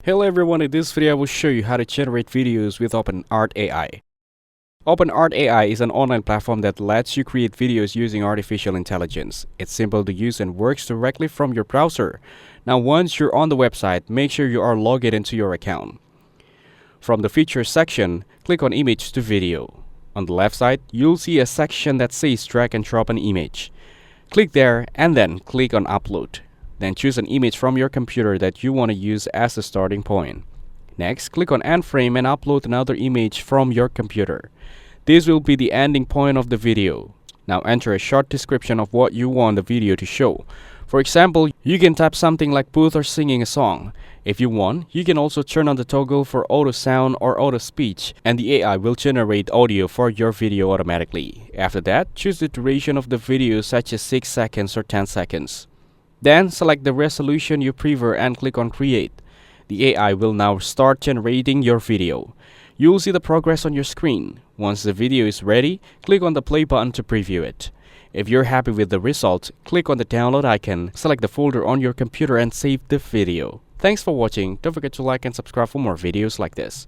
Hello everyone, in this video I will show you how to generate videos with OpenArt AI. OpenArt AI is an online platform that lets you create videos using artificial intelligence. It's simple to use and works directly from your browser. Now once you're on the website, make sure you are logged into your account. From the Features section, click on Image to Video. On the left side, you'll see a section that says Drag and Drop an Image. Click there and then click on Upload. Then choose an image from your computer that you want to use as a starting point. Next, click on End Frame and upload another image from your computer. This will be the ending point of the video. Now enter a short description of what you want the video to show. For example, you can type something like Booth or singing a song. If you want, you can also turn on the toggle for auto sound or auto speech, and the AI will generate audio for your video automatically. After that, choose the duration of the video such as 6 seconds or 10 seconds. Then select the resolution you prefer and click on Create. The AI will now start generating your video. You will see the progress on your screen. Once the video is ready, click on the play button to preview it. If you're happy with the result, click on the download icon, select the folder on your computer and save the video. Thanks for watching. Don't forget to like and subscribe for more videos like this.